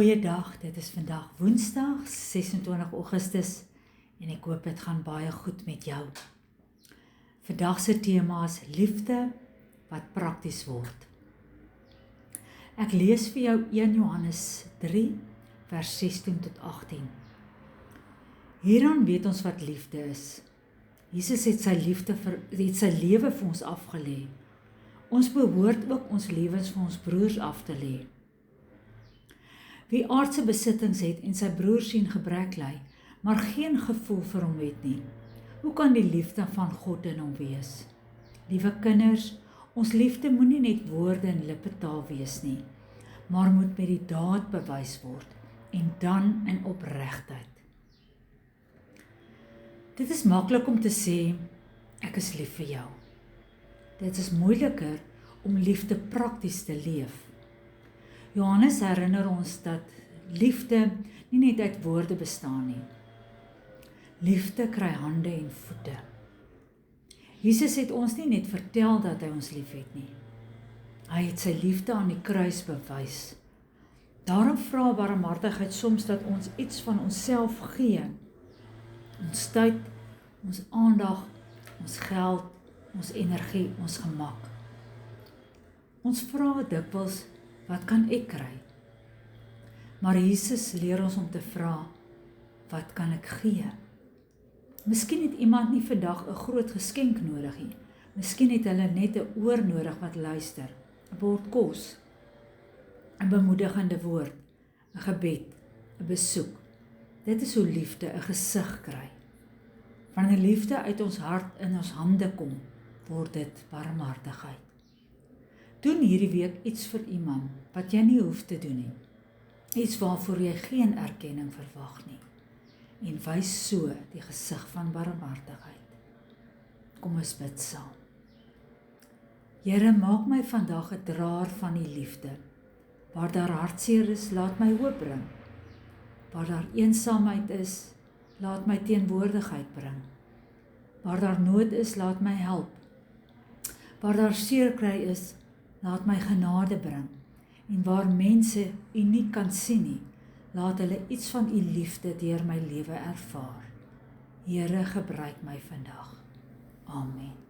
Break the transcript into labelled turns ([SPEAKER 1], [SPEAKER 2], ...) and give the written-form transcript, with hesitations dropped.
[SPEAKER 1] Goeiedag, dit is vandag Woensdag 26 Augustus en ek hoop dit gaan baie goed met jou. Vandag se tema is liefde wat prakties word. Ek lees vir jou 1 Johannes 3 vers 16 tot 18. Hieraan weet ons wat liefde is. Jesus het sy lewe vir ons afgelê. Ons behoort ook ons lewens vir ons broers af te lê. Wie aardse besittings het en sy broer sien gebrek ly, maar geen gevoel vir hom het nie, hoe kan die liefde van God in hom wees? Liewe kinders, ons liefde moenie net woorde en lippetaal wees nie, maar moet met die daad bewys word en dan in opregtheid. Dit is maklik om te sê, ek is lief vir jou. Dit is moeiliker om liefde prakties te leef. Johannes herinner ons dat liefde nie net uit woorde bestaan nie. Liefde kry hande en voete. Jesus het ons nie net vertel dat hy ons lief het nie. Hy het sy liefde aan die kruis bewys. Daarom vra barmhartigheid soms dat ons iets van onsself gee. Ons tyd, ons aandag, ons geld, ons energie, ons gemak. Ons vra dikwels, wat kan ek kry? Maar Jesus leer ons om te vra, wat kan ek gee? Miskien het iemand nie vandag 'n groot geskenk nodig nie. Miskien het hulle net 'n oor nodig wat luister, 'n bord kos, 'n bemoedigende woord, 'n gebed, 'n besoek. Dit is hoe liefde 'n gesig kry. Wanneer liefde uit ons hart in ons hande kom, word dit barmhartigheid. Doen hierdie week iets vir iemand wat jy nie hoef te doen nie. Iets waarvoor jy geen erkenning verwag nie. En wys so die gesig van barmhartigheid. Kom ons bid saam. Here, maak my vandag 'n draer van die liefde. Waar daar hartseer is, laat my hoop bring. Waar daar eensaamheid is, laat my teenwoordigheid bring. Waar daar nood is, laat my help. Waar daar seer kry is, laat my genade bring, en waar mense u nie kan sien nie, laat hulle iets van u liefde deur my lewe ervaar. Here, gebruik my vandag. Amen.